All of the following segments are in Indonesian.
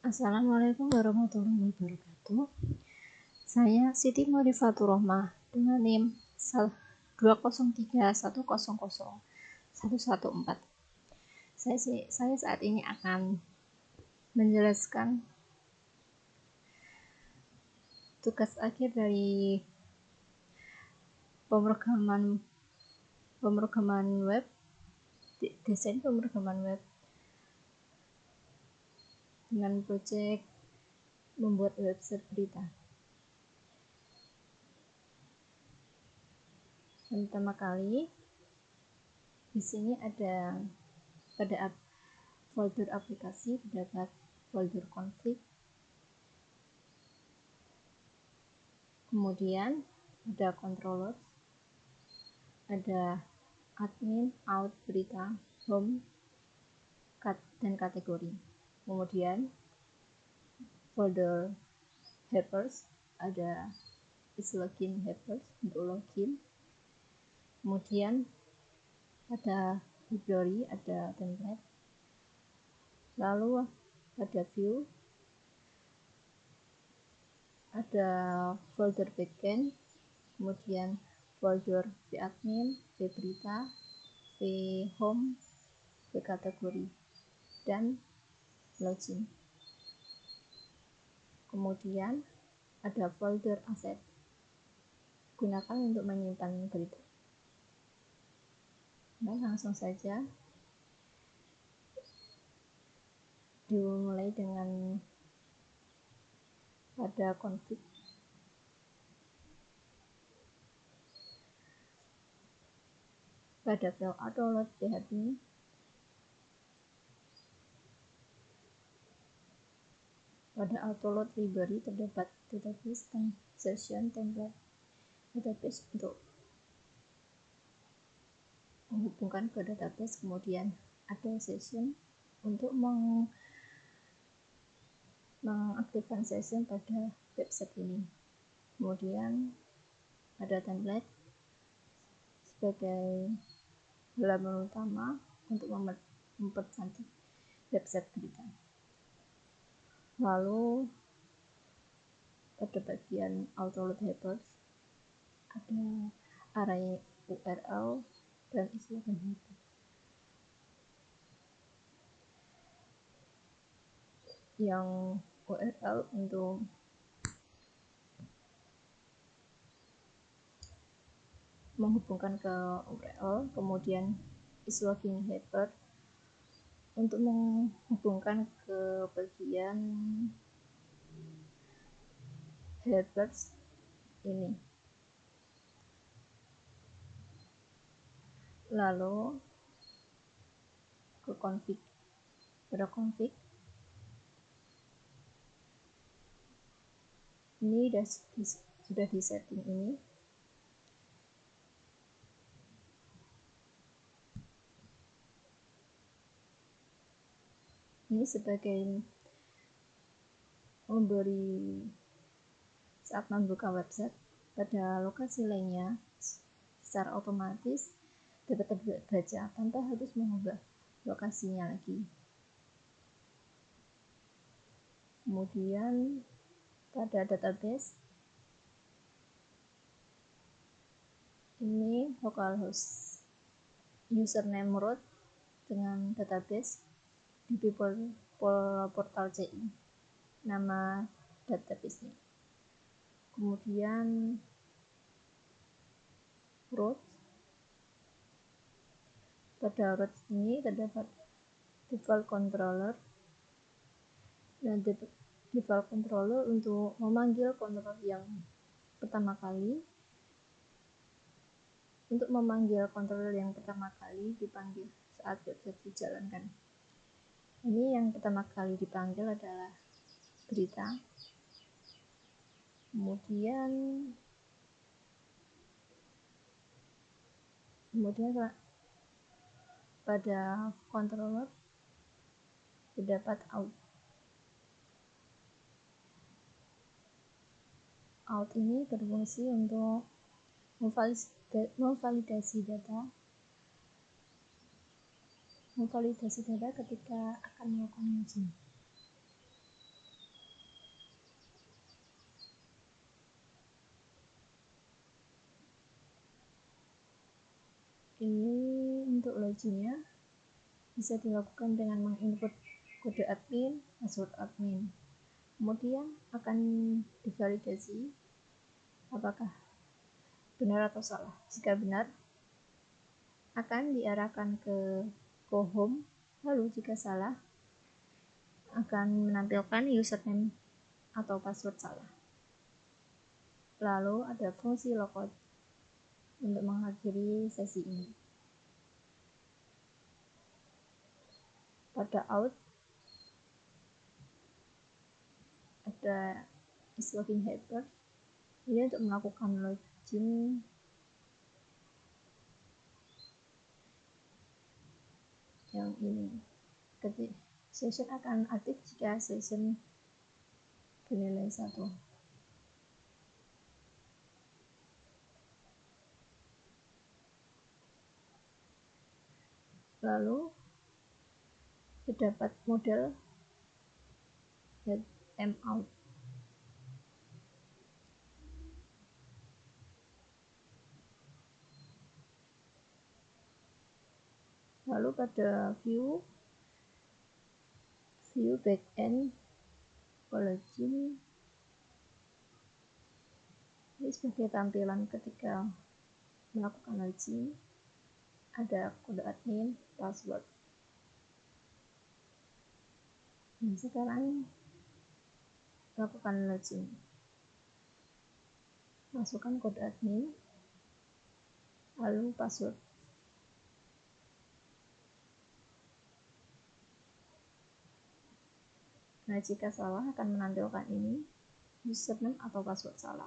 Assalamualaikum warahmatullahi wabarakatuh. Saya Siti Morifatur Rohmah dengan NIM 203100114. Saya saat ini akan menjelaskan tugas akhir dari pemrograman web, desain pemrograman web dengan proyek membuat website berita. Yang pertama kali, di sini ada pada folder aplikasi terdapat folder config, kemudian ada controller, ada admin, out, berita, home, dan kategori. Kemudian folder helpers, ada is login helpers untuk login. Kemudian ada library, ada template. Lalu ada view, ada folder backend, kemudian folder vadmin, vberita, vhome, vkategori, dan login. Kemudian ada folder aset, gunakan untuk menyimpan berita. Baik, langsung saja dimulai dengan pada config. Pada file download php, pada autoload library terdapat database dan session template. Database untuk menghubungkan ke database, kemudian ada session untuk mengaktifkan session pada website ini. Kemudian ada template sebagai halaman utama untuk mempercantik website berita. Lalu pada bagian autoload helpers ada array URL dan isi login. Yang URL untuk menghubungkan ke URL, kemudian is login helper untuk menghubungkan ke bagian helpers ini. Lalu ke config. Pada config ini sudah disetting ini. Ini sebagai memberi saat membuka website pada lokasi lainnya secara otomatis dapat terbaca tanpa harus mengubah lokasinya lagi. Kemudian pada database ini localhost username root dengan database di portal CI, nama database-nya. Kemudian root, pada root ini terdapat default controller dan default controller untuk memanggil controller yang pertama kali. Untuk memanggil controller yang pertama kali dipanggil saat website dijalankan. Ini yang pertama kali dipanggil adalah berita. Kemudian pada controller terdapat out. Out ini berfungsi untuk memvalidasi data ketika akan melakukan uji. Ini untuk loginnya bisa dilakukan dengan menginput kode admin, password admin. Kemudian akan divalidasi apakah benar atau salah. Jika benar, akan diarahkan ke go home. Lalu jika salah, akan menampilkan username atau password salah. Lalu ada fungsi logout untuk mengakhiri sesi ini. Pada out ada is login helper. Ini untuk melakukan login yang ini. Session akan aktif jika session bernilai 1. Lalu terdapat model get out. Lalu pada view backend login, ini sebagai tampilan ketika melakukan login, ada kode admin, password. Nah, sekarang lakukan login. Masukkan kode admin, lalu password. Nah, jika salah akan menampilkan ini, username atau password salah.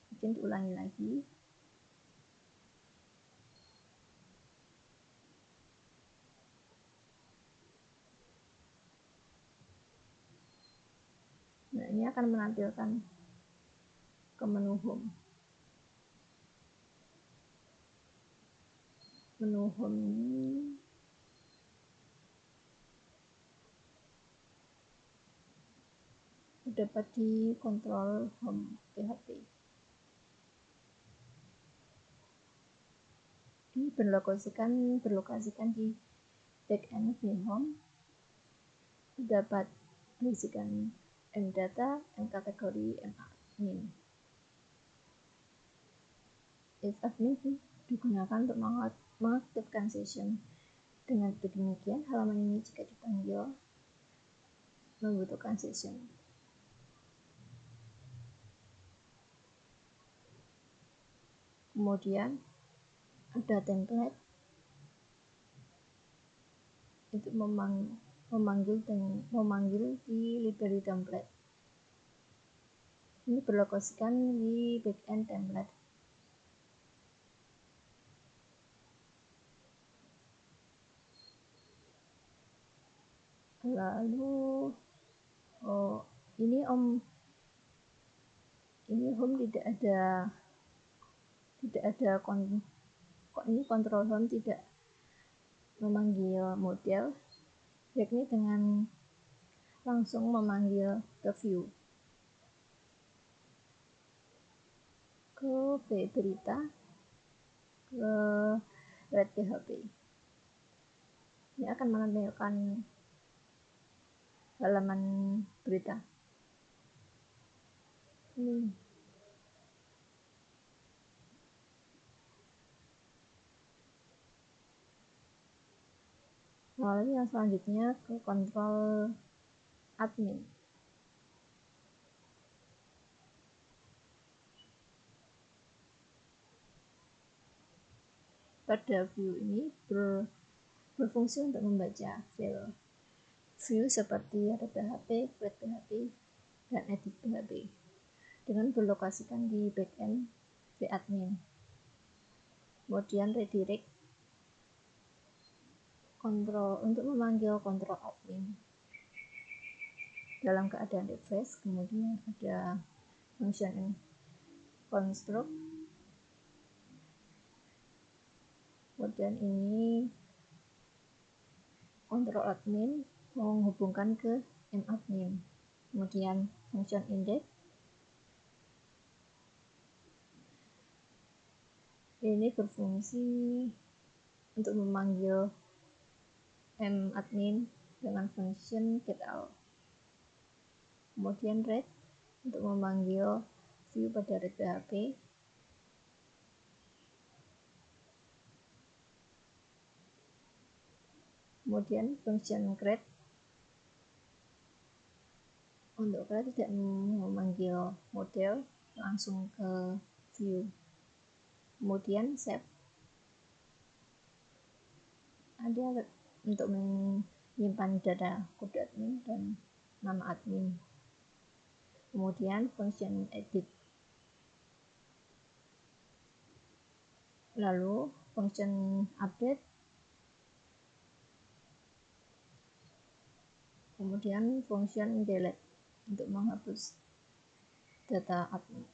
Mungkin diulangi lagi. Nah, ini akan menampilkan ke menu home. Menu home ini dapat di kontrol home PHP. Ini berlokasikan di backend vHome. Dapat berisikan mdata, mkategori, madmin. Admin digunakan untuk mengaktifkan session. Dengan demikian, halaman ini jika dipanggil membutuhkan session. Kemudian ada template untuk memanggil di library template. Ini berlokasikan di backend template. Lalu ini home tidak ada ini control home tidak memanggil model, yakni dengan langsung memanggil ke view, ke berita, ke red PHP. Ini akan menampilkan halaman berita. Lalu yang selanjutnya ke kontrol admin. Pada view ini berfungsi untuk membaca file view seperti ada PHP, create PHP, dan edit PHP dengan berlokasikan di backend vadmin. Kemudian redirect untuk memanggil kontrol admin dalam keadaan refresh. Kemudian ada function construct. Kemudian ini kontrol admin menghubungkan ke madmin. Kemudian function index ini berfungsi untuk memanggil admin dengan function getAll. Kemudian read untuk memanggil view pada read PHP. Kemudian function create untuk create tidak memanggil model, langsung ke view. Kemudian save ada untuk menyimpan data kode admin dan nama admin. Kemudian function edit, lalu function update, kemudian function delete untuk menghapus data admin.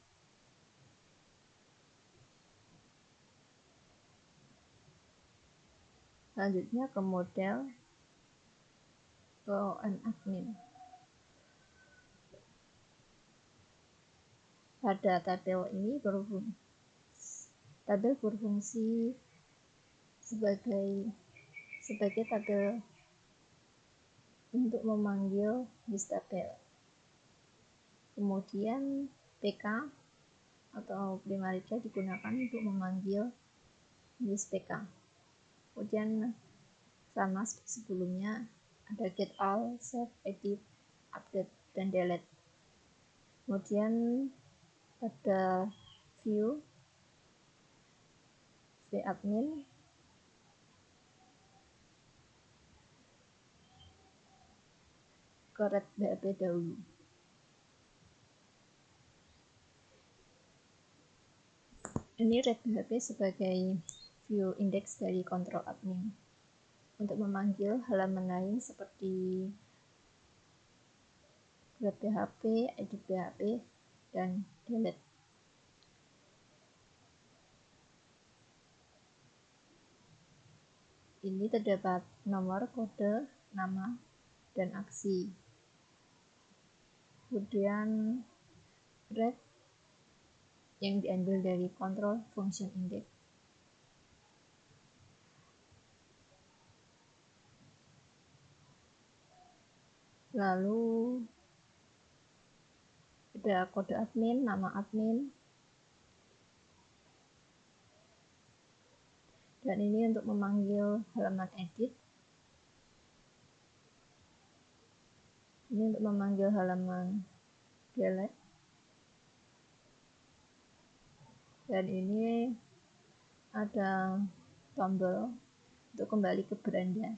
Selanjutnya ke model, ke admin. Pada tabel ini tabel berfungsi sebagai tabel untuk memanggil list tabel. Kemudian PK atau primary key digunakan untuk memanggil list PK. Kemudian sama seperti sebelumnya ada getAll, save, edit, update, dan delete. Kemudian pada view admin ke read PHP dahulu. Ini read PHP sebagai view index dari kontrol admin untuk memanggil halaman lain seperti read PHP, edit PHP, dan delete. Ini terdapat nomor, kode, nama, dan aksi. Kemudian read yang diambil dari control function index. Lalu ada kode admin, nama admin, dan ini untuk memanggil halaman edit. Ini untuk memanggil halaman delete. Dan ini ada tombol untuk kembali ke beranda.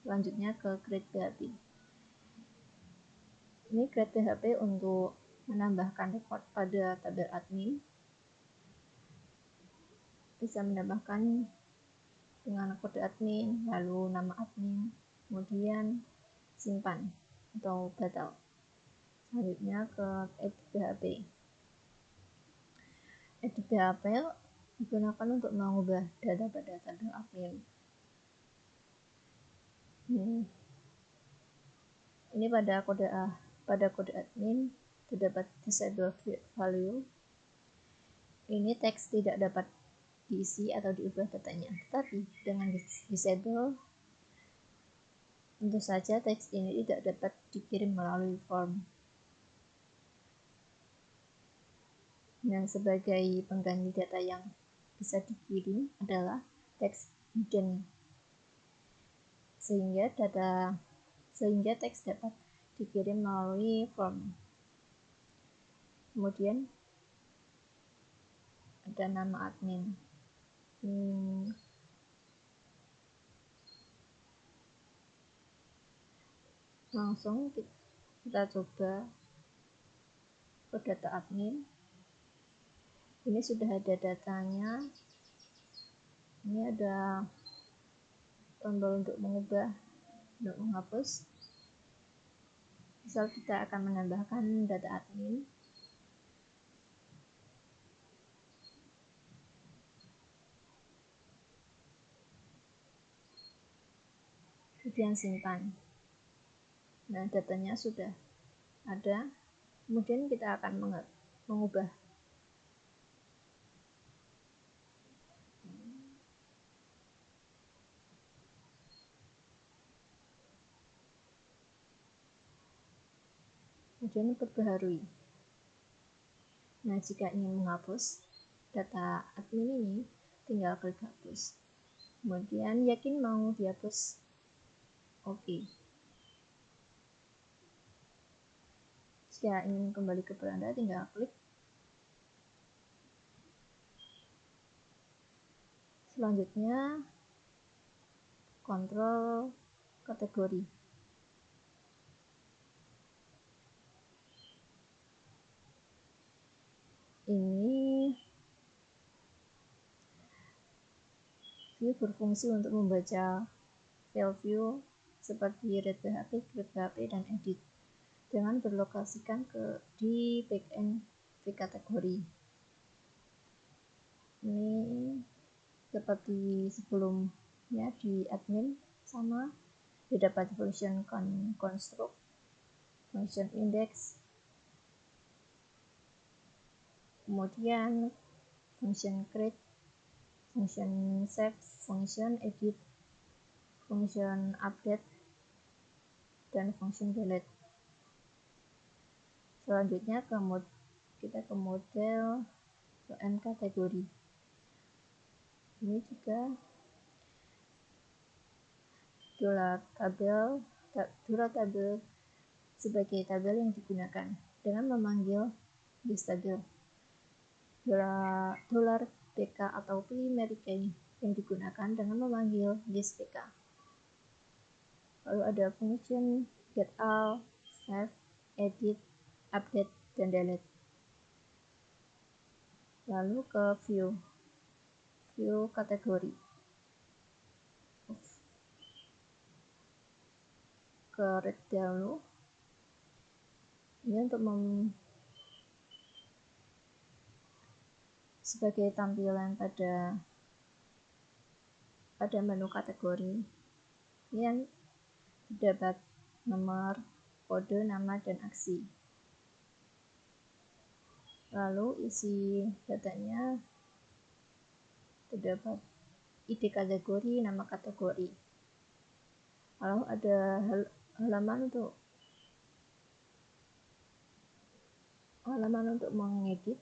Selanjutnya ke create PHP. Ini create PHP untuk menambahkan record pada tabel admin. Bisa menambahkan dengan kode admin, lalu nama admin, kemudian simpan atau batal. Selanjutnya ke edit PHP. Edit PHP digunakan untuk mengubah data pada tabel admin. Ini pada kode admin terdapat disable value. Ini teks tidak dapat diisi atau diubah datanya, tetapi dengan disable tentu saja teks ini tidak dapat dikirim melalui form. Dan sebagai pengganti data yang bisa dikirim adalah teks hidden, sehingga teks dapat dikirim melalui form. Kemudian ada nama admin. Langsung kita coba ke data admin. Ini sudah ada datanya. Ini ada tombol untuk mengubah, untuk menghapus. Misal kita akan menambahkan data admin. Kemudian simpan. Nah, datanya sudah ada. Kemudian kita akan mengubah. kemudian perbaharui. Nah, jika ingin menghapus data admin ini, tinggal klik hapus. Kemudian yakin mau dihapus. Oke. Jika ingin kembali ke beranda, tinggal klik. Selanjutnya, kontrol kategori. Ini view berfungsi untuk membaca file view seperti read PHP, create PHP, dan edit dengan berlokasikan di backend vCategory. Ini seperti sebelumnya di admin, sama didapat function construct, function index, kemudian function create, function save, function edit, function update, dan function delete. Selanjutnya kita ke model kategori. Ini juga dua tabel sebagai tabel yang digunakan dengan memanggil listTable. $PK atau primary key yang digunakan dengan memanggil listPK. Lalu ada function get all, save, edit, update, dan delete. Lalu ke view kategori. Ke read dahulu. Ini untuk sebagai tampilan pada menu kategori. Ini yang terdapat nomor, kode, nama, dan aksi. Lalu isi datanya terdapat ID kategori, nama kategori. Lalu ada halaman untuk mengedit.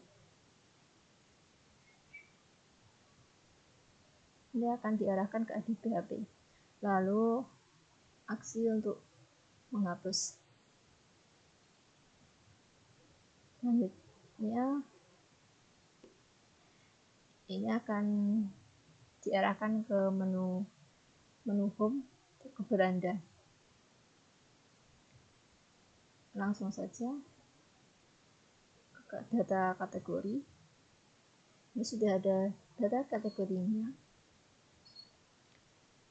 Ini akan diarahkan ke edit PHP. Lalu aksi untuk menghapus. Selanjutnya ini akan diarahkan ke menu home, ke beranda. Langsung saja ke data kategori. Ini sudah ada data kategorinya.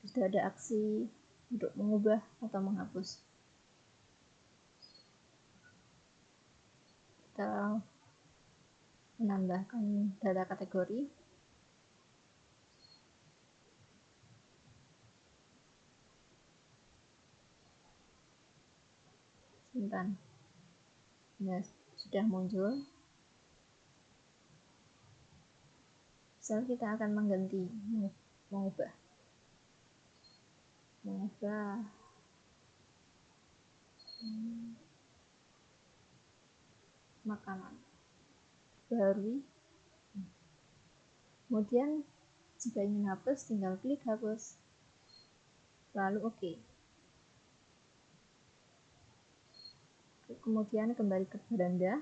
Sudah ada aksi untuk mengubah atau menghapus. Kita menambahkan data kategori. Simpan. Nah, sudah muncul. Misal kita akan mengganti, mengubah makanan baru. Kemudian jika ingin hapus, tinggal klik hapus, lalu oke. Kemudian kembali ke beranda.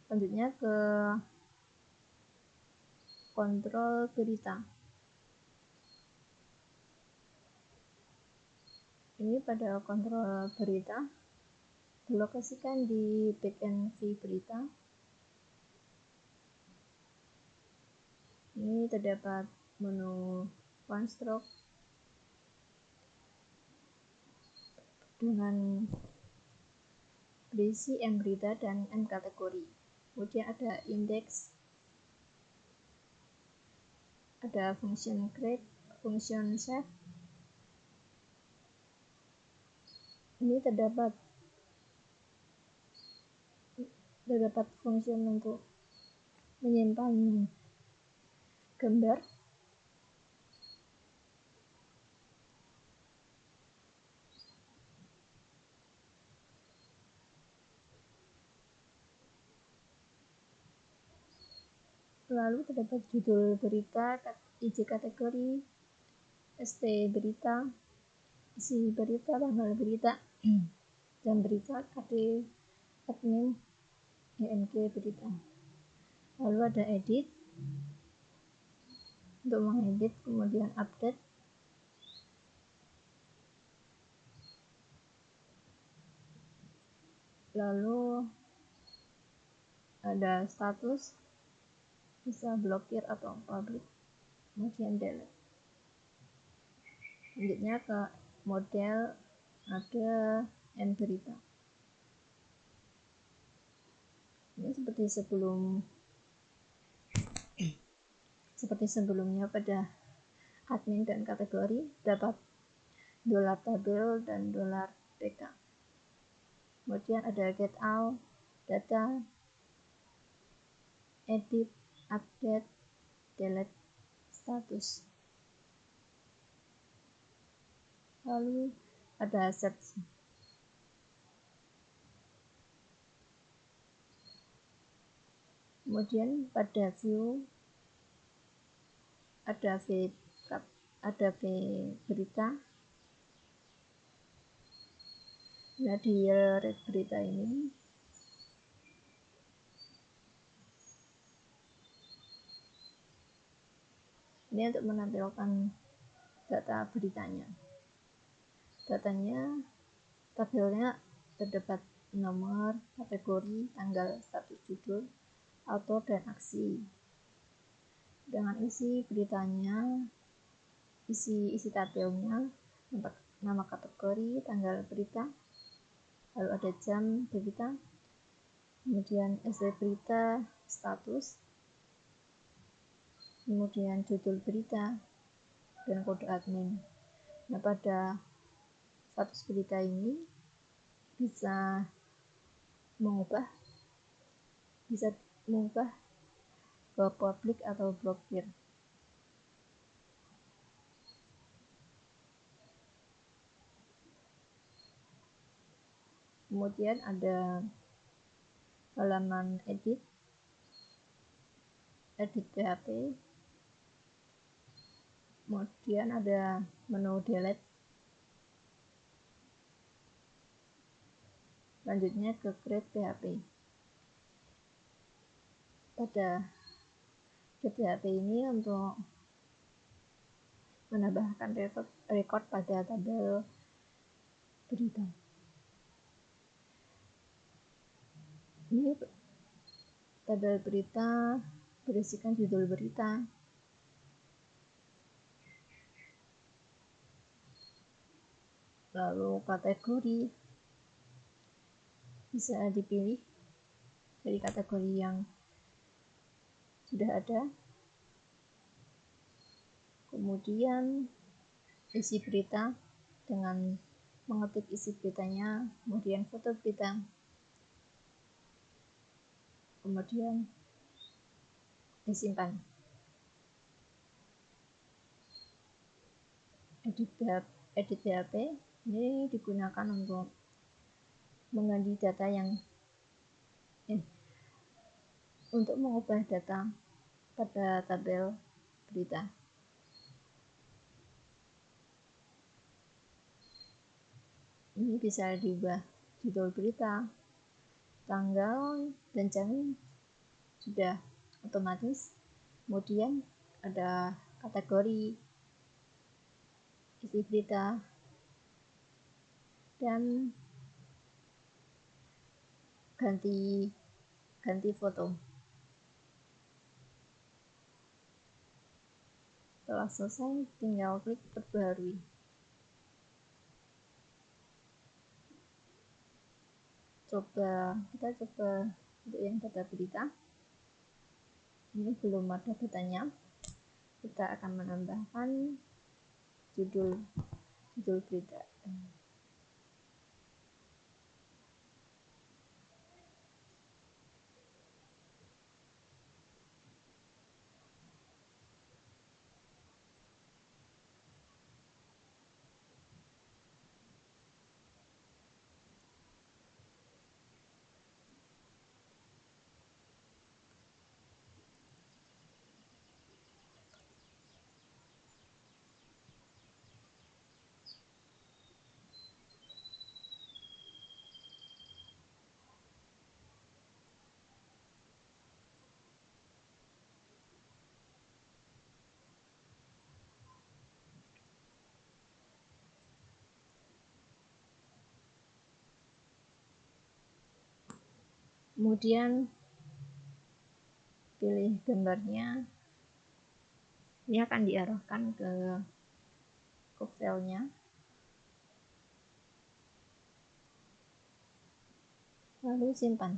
Selanjutnya ke kontrol berita. Ini pada kontrol berita dilokasikan di backend berita. Ini terdapat menu construct dengan berisi berita dan kategori. Kemudian ada index, ada function create, function save. Ini terdapat function untuk menyimpan gambar. Lalu terdapat judul berita, isi kategori, ST berita, isi berita, tanggal berita, jam berita, KD admin, ING berita. Lalu ada edit untuk mengedit, kemudian update, lalu ada status, bisa blokir atau public, kemudian delete. Selanjutnya ke model, ada N berita. Ini seperti sebelumnya pada admin dan kategori, dapat dolar tabel dan dolar PK. Kemudian ada get out, data, edit, update, delete, status. Lalu ada search. Kemudian pada view ada V berita. Nah, di red berita ini untuk menampilkan data beritanya. Datanya, tabelnya terdapat nomor, kategori, tanggal, status judul, author, dan aksi. Dengan isi beritanya, isi tabelnya, nama kategori, tanggal berita, lalu ada jam berita, kemudian ST berita, status, kemudian judul berita, dan kode admin. Nah, pada status berita ini bisa mengubah ke publik atau blokir. Kemudian ada halaman edit PHP, kemudian ada menu delete, selanjutnya ke create PHP. Pada create PHP ini untuk menambahkan record pada tabel berita. Ini tabel berita berisikan judul berita, lalu kategori bisa dipilih dari kategori yang sudah ada, kemudian isi berita dengan mengetik isi beritanya, kemudian foto berita, kemudian disimpan. Edit PHP ini digunakan untuk mengganti data untuk mengubah data pada tabel berita. Ini bisa diubah judul berita, tanggal, dan jam sudah otomatis. Kemudian ada kategori, isi berita, dan ganti foto. Setelah selesai, tinggal klik perbarui. Kita coba untuk yang data berita. Ini belum ada datanya. Kita akan menambahkan judul berita. Kemudian pilih gambarnya, ini akan diarahkan ke filenya, lalu simpan.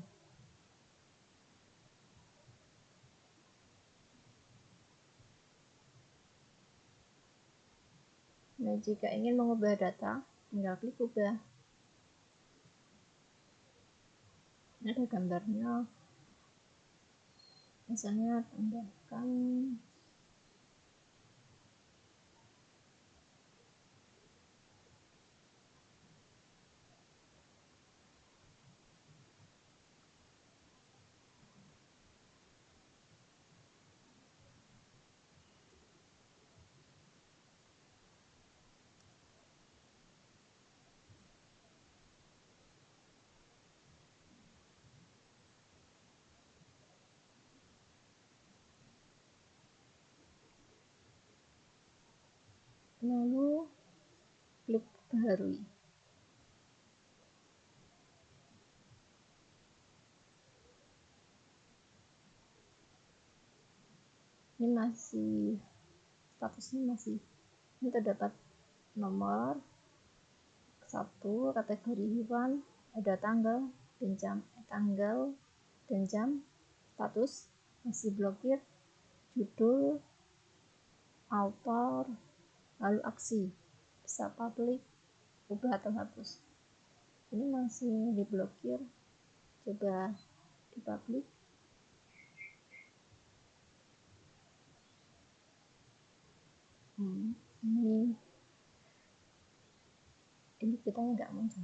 Nah, jika ingin mengubah data, tinggal klik ubah. Ini ada gambarnya, misalnya tambahkan lalu klik baharui. Ini masih statusnya ini terdapat nomor 1, kategori hewan, ada tanggal dan jam, status masih blokir, judul, author, lalu aksi, bisa publik, ubah atau hapus. Ini masih diblokir, coba dipublik. Ini kita nggak muncul.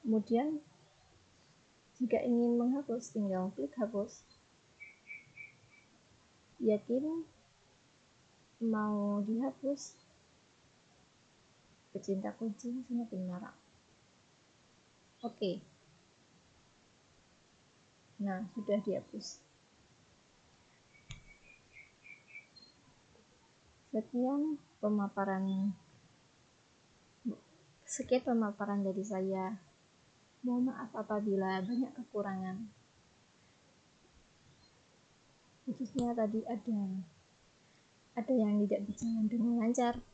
Kemudian jika ingin menghapus, tinggal klik hapus. Yakin mau dihapus, pecinta kucing semakin marah. Oke. Nah, sudah dihapus. Sekian pemaparan dari saya. Mohon maaf apabila banyak kekurangan. Khususnya tadi ada yang tidak berjalan dengan lancar.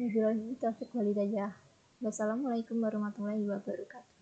Wabillahi taufiq walhidayah. Wassalamualaikum warahmatullahi wabarakatuh.